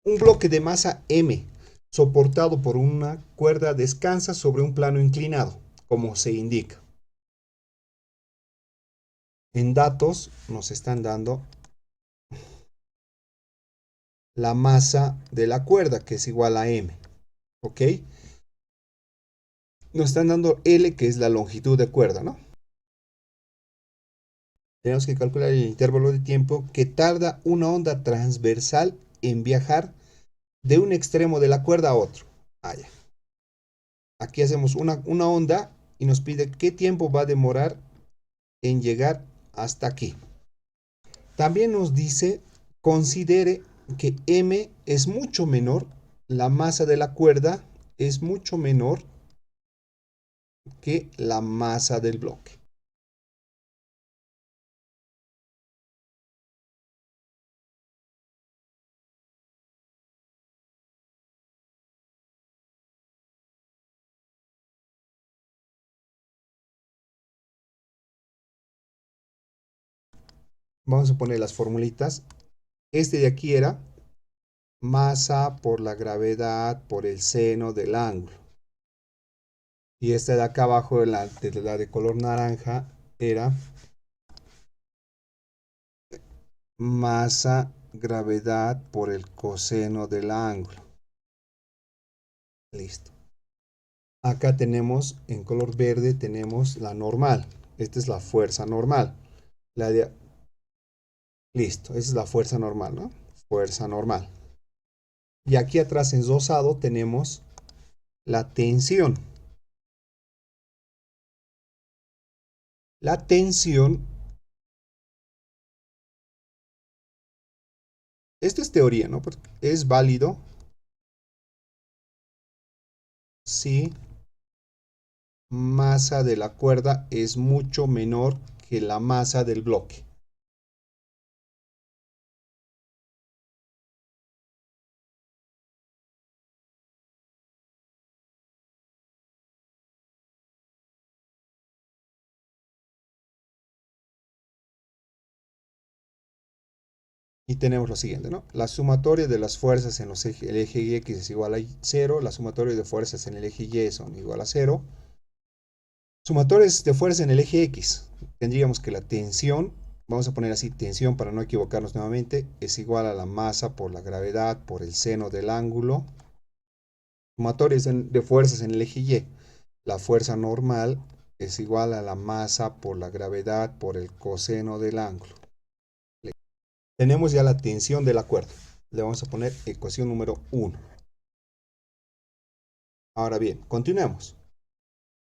Un bloque de masa M, soportado por una cuerda, descansa sobre un plano inclinado, como se indica. En datos nos están dando la masa de la cuerda, que es igual a M. ¿Ok? Nos están dando L, que es la longitud de cuerda, ¿no? Tenemos que calcular el intervalo de tiempo que tarda una onda transversal en viajar de un extremo de la cuerda a otro. Ah, ya. Aquí hacemos una onda y nos pide qué tiempo va a demorar en llegar hasta aquí. También nos dice, considere que M es mucho menor, la masa de la cuerda es mucho menor que la masa del bloque. Vamos a poner las formulitas. Este de aquí era masa por la gravedad por el seno del ángulo. Y esta de acá abajo, la de color naranja, era masa gravedad por el coseno del ángulo. Listo. Acá tenemos, en color verde, tenemos la normal. Esta es la fuerza normal. La de... Listo, esa es la fuerza normal, ¿no? Fuerza normal. Y aquí atrás ensosado tenemos la tensión. La tensión, esto es teoría, ¿no? Porque es válido si masa de la cuerda es mucho menor que la masa del bloque. Y tenemos lo siguiente, ¿no? La sumatoria de las fuerzas en el eje X es igual a 0. La sumatoria de fuerzas en el eje Y son igual a 0. Sumatorias de fuerza en el eje X. Tendríamos que la tensión, vamos a poner así, tensión para no equivocarnos nuevamente, es igual a la masa por la gravedad por el seno del ángulo. Sumatorias de fuerzas en el eje Y. La fuerza normal es igual a la masa por la gravedad por el coseno del ángulo. Tenemos ya la tensión de la cuerda. Le vamos a poner ecuación número 1. Ahora bien, continuemos.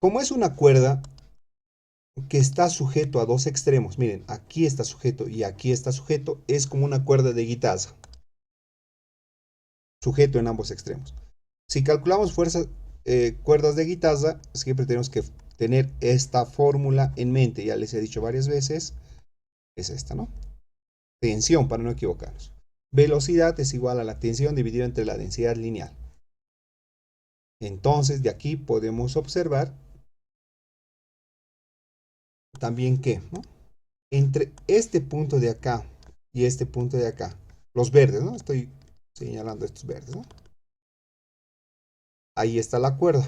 Como es una cuerda que está sujeto a dos extremos, miren, aquí está sujeto y aquí está sujeto, es como una cuerda de guitarra, sujeto en ambos extremos. Si calculamos cuerdas de guitarra, siempre tenemos que tener esta fórmula en mente, ya les he dicho varias veces, es esta, ¿no? Tensión, para no equivocarnos. Velocidad es igual a la tensión dividida entre la densidad lineal. Entonces, de aquí podemos observar también que, ¿no? Entre este punto de acá y este punto de acá, los verdes, ¿no? Estoy señalando estos verdes, ¿no? Ahí está la cuerda.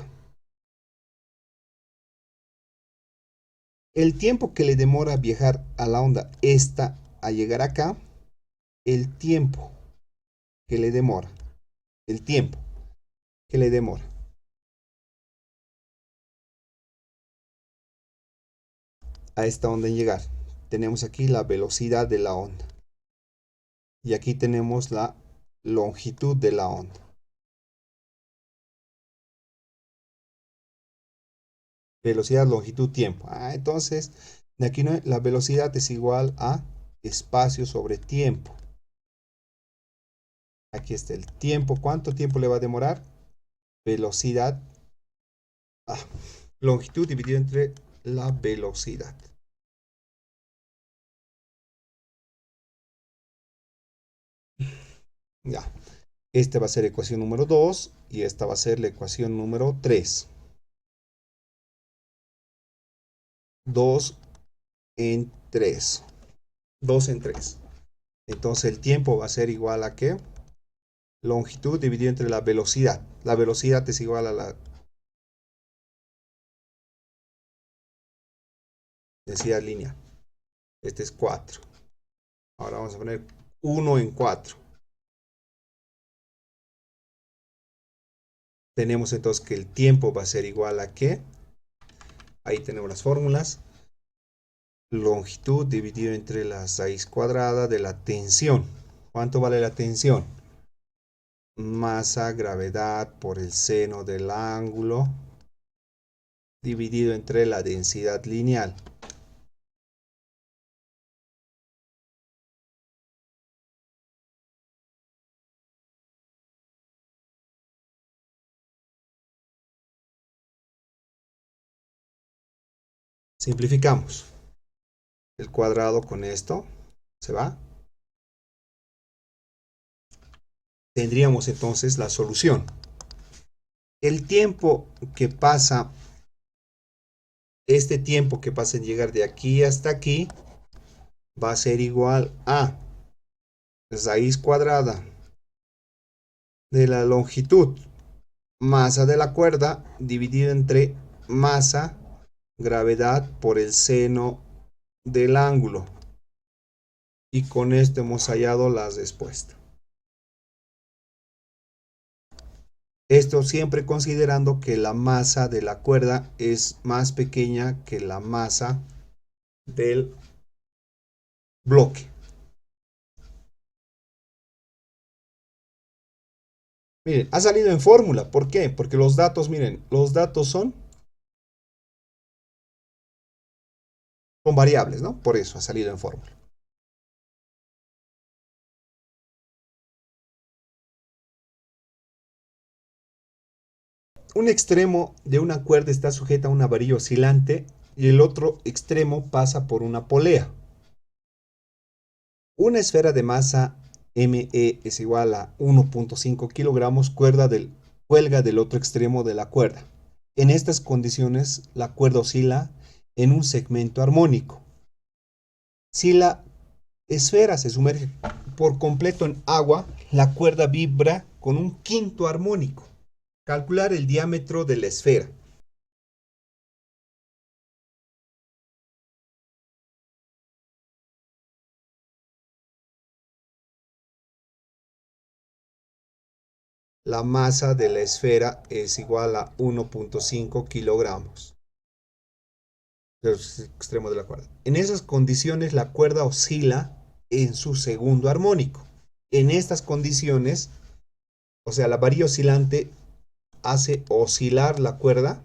El tiempo que le demora viajar a la onda esta a llegar acá, el tiempo que le demora, el tiempo que le demora a esta onda en llegar. Tenemos aquí la velocidad de la onda. Y aquí tenemos la longitud de la onda. Velocidad, longitud, tiempo. Entonces, de aquí no, la velocidad es igual a espacio sobre tiempo. Aquí está el tiempo. ¿Cuánto tiempo le va a demorar? Velocidad. Longitud dividido entre la velocidad. Ya. Esta va a ser ecuación número 2 y esta va a ser la ecuación número 3. 2 en 3. 2 en 3. Entonces el tiempo va a ser igual a ¿qué? longitud dividido entre la velocidad. La velocidad es igual a la densidad lineal. Este es 4. Ahora vamos a poner 1 en 4. Tenemos entonces que el tiempo va a ser igual a ¿qué? Ahí tenemos las fórmulas. Longitud dividido entre la raíz cuadrada de la tensión. ¿Cuánto vale la tensión? Masa, gravedad por el seno del ángulo dividido entre la densidad lineal. Simplificamos. El cuadrado con esto se va. Tendríamos entonces la solución. El tiempo que pasa, este tiempo que pasa en llegar de aquí hasta aquí, va a ser igual a raíz cuadrada de la longitud, masa de la cuerda, dividido entre masa, gravedad por el seno del ángulo. Y con esto hemos hallado la respuesta. Esto siempre considerando que la masa de la cuerda es más pequeña que la masa del bloque. Miren, ha salido en fórmula. ¿Por qué? Porque los datos, miren, los datos son variables, ¿no? Por eso ha salido en fórmula. Un extremo de una cuerda está sujeta a una varilla oscilante y el otro extremo pasa por una polea. Una esfera de masa ME es igual a 1.5 kilogramos cuelga del otro extremo de la cuerda. En estas condiciones, la cuerda oscila en un segmento armónico. Si la esfera se sumerge por completo en agua, la cuerda vibra con un quinto armónico. Calcular el diámetro de la esfera. La masa de la esfera es igual a 1.5 kilogramos. Del extremo de la cuerda. En esas condiciones la cuerda oscila en su segundo armónico. En estas condiciones, o sea, la varilla oscilante hace oscilar la cuerda.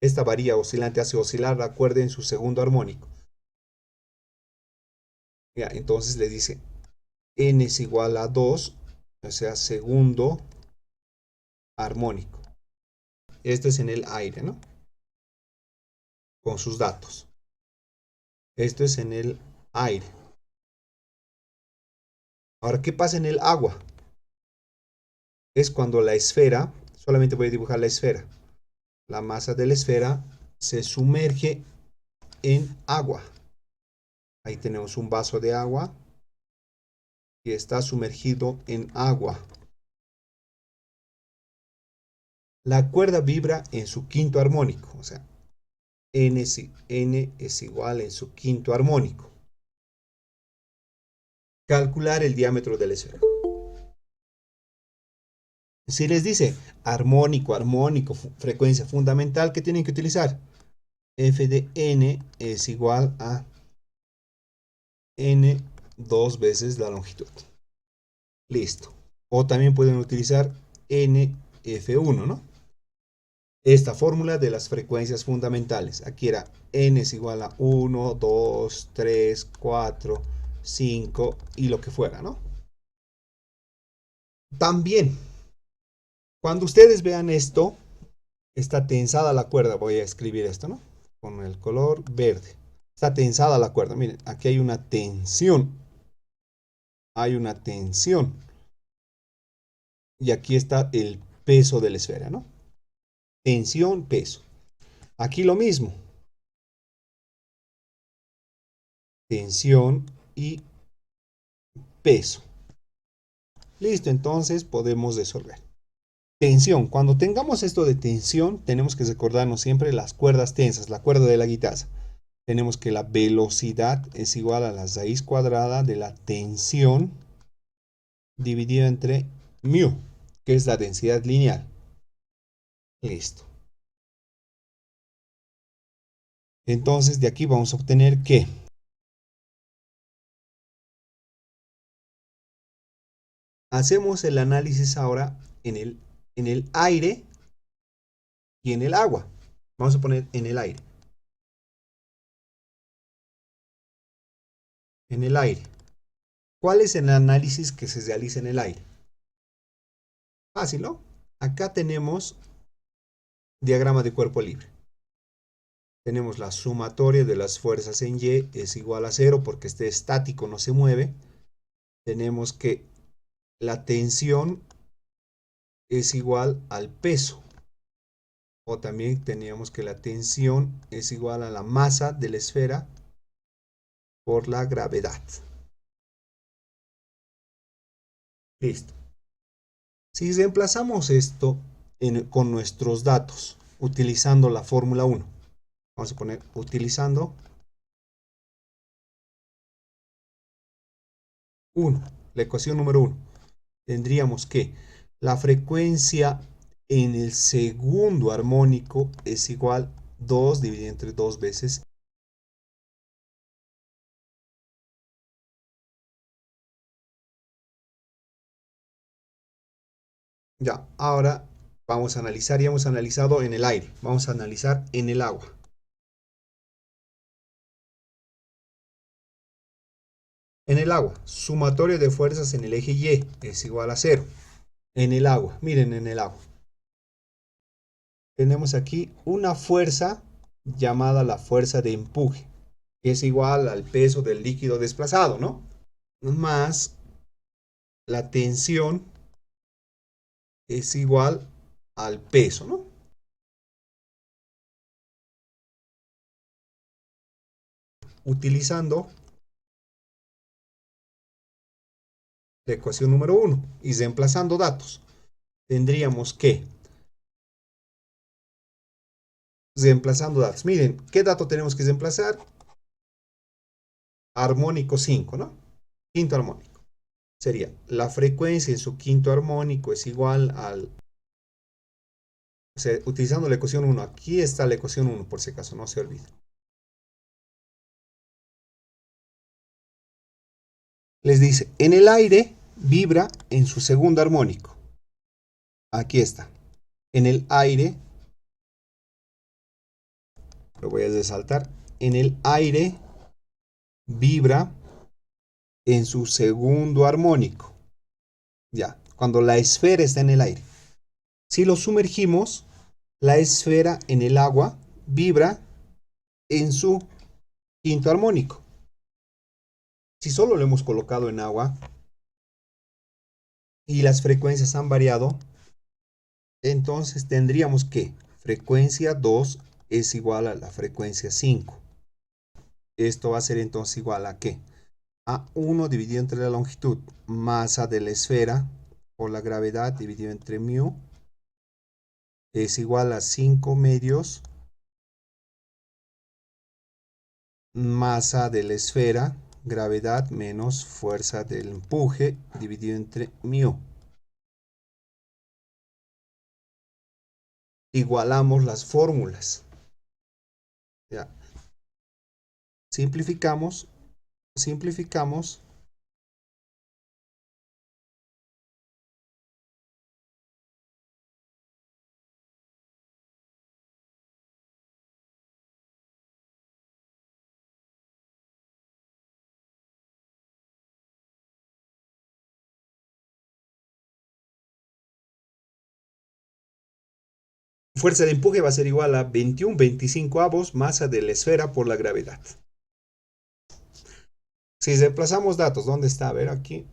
Esta varilla oscilante hace oscilar la cuerda en su segundo armónico. Ya, entonces le dice n es igual a 2, o sea, segundo armónico. Esto es en el aire, ¿no? Con sus datos. Esto es en el aire. Ahora, ¿qué pasa en el agua? Es cuando la esfera, solamente voy a dibujar la esfera. La masa de la esfera se sumerge en agua. Ahí tenemos un vaso de agua que está sumergido en agua. La cuerda vibra en su quinto armónico, o sea, n es igual en su quinto armónico. Calcular el diámetro de la esfera. Si les dice armónico, armónico, frecuencia fundamental, ¿qué tienen que utilizar? F de n es igual a n dos veces la longitud. Listo. O también pueden utilizar NF1, ¿no? Esta fórmula de las frecuencias fundamentales. Aquí era n es igual a 1, 2, 3, 4, 5 y lo que fuera, ¿no? También, cuando ustedes vean esto, está tensada la cuerda. Voy a escribir esto, ¿no? Con el color verde. Está tensada la cuerda. Miren, aquí hay una tensión. Hay una tensión. Y aquí está el peso de la esfera, ¿no? Tensión, peso. Aquí lo mismo. Tensión y peso. Listo, entonces podemos resolver. Tensión. Cuando tengamos esto de tensión, tenemos que recordarnos siempre las cuerdas tensas, la cuerda de la guitarra. Tenemos que la velocidad es igual a la raíz cuadrada de la tensión dividido entre mu, que es la densidad lineal. Listo. Entonces de aquí vamos a obtener que hacemos el análisis ahora en el aire y en el agua. Vamos a poner en el aire. En el aire. ¿Cuál es el análisis que se realiza en el aire? Fácil, ¿no? Acá tenemos diagrama de cuerpo libre. Tenemos la sumatoria de las fuerzas en Y es igual a 0 porque este estático no se mueve. Tenemos que la tensión es igual al peso. O también teníamos que la tensión es igual a la masa de la esfera por la gravedad. Listo. Si reemplazamos esto con nuestros datos, utilizando la fórmula 1, vamos a poner utilizando 1, la ecuación número 1, tendríamos que la frecuencia en el segundo armónico es igual a 2 dividido entre 2 veces. Ya, ahora vamos a analizar, ya hemos analizado en el aire, vamos a analizar en el agua. En el agua, sumatorio de fuerzas en el eje Y es igual a 0. En el agua, miren en el agua. Tenemos aquí una fuerza llamada la fuerza de empuje, que es igual al peso del líquido desplazado, ¿no? Más la tensión es igual al peso, ¿no? Utilizando la ecuación número 1 y reemplazando datos, tendríamos que, reemplazando datos, miren, ¿qué dato tenemos que reemplazar? Armónico 5, ¿no? Quinto armónico. Sería la frecuencia en su quinto armónico es igual al, o sea, utilizando la ecuación 1, aquí está la ecuación 1 por si acaso, no se olvide. Les dice, en el aire vibra en su segundo armónico. Aquí está. En el aire, lo voy a resaltar, en el aire vibra en su segundo armónico. Ya, cuando la esfera está en el aire. Si lo sumergimos, la esfera en el agua vibra en su quinto armónico. Si solo lo hemos colocado en agua y las frecuencias han variado, entonces tendríamos que frecuencia 2 es igual a la frecuencia 5. Esto va a ser entonces igual a ¿qué? A 1 dividido entre la longitud, masa de la esfera por la gravedad dividido entre mu, es igual a 5 medios masa de la esfera, gravedad menos fuerza del empuje dividido entre mu. Igualamos las fórmulas. Ya. Simplificamos. Fuerza de empuje va a ser igual a 21/25 masa de la esfera por la gravedad. Si reemplazamos datos, ¿dónde está? A ver, aquí.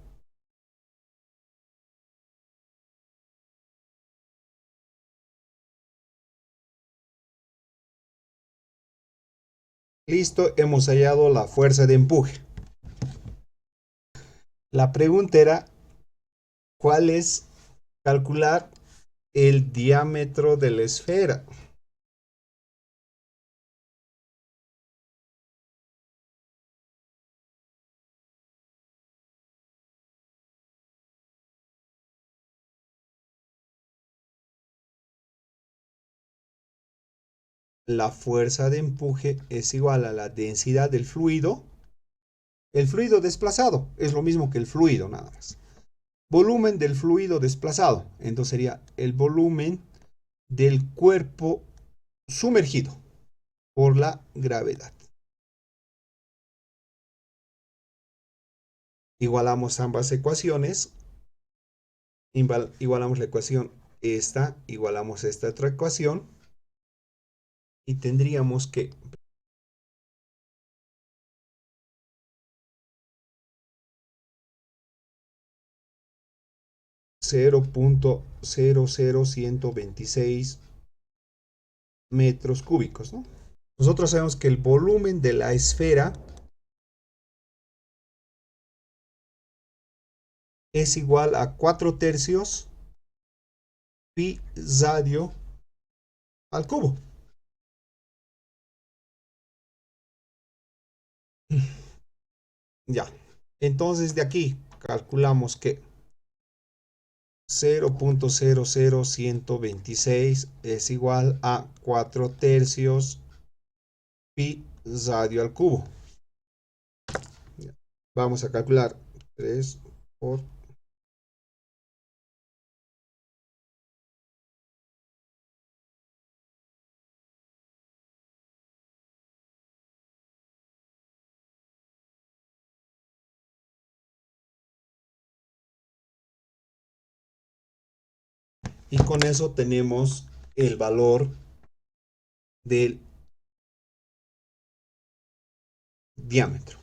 Listo, hemos hallado la fuerza de empuje. La pregunta era, ¿Cuál es calcular el diámetro de la esfera? La fuerza de empuje es igual a la densidad del fluido. El fluido desplazado es lo mismo que el fluido, nada más. Volumen del fluido desplazado. Entonces sería el volumen del cuerpo sumergido por la gravedad. Igualamos ambas ecuaciones. Igualamos la ecuación esta, igualamos esta otra ecuación. Y tendríamos que 0.00126 metros cúbicos, ¿no? Nosotros sabemos que el volumen de la esfera es igual a 4/3 pi radio al cubo. Ya. Entonces de aquí calculamos que 0.00126 es igual a 4/3 pi radio al cubo. Vamos a calcular 3 por... Y con eso tenemos el valor del diámetro.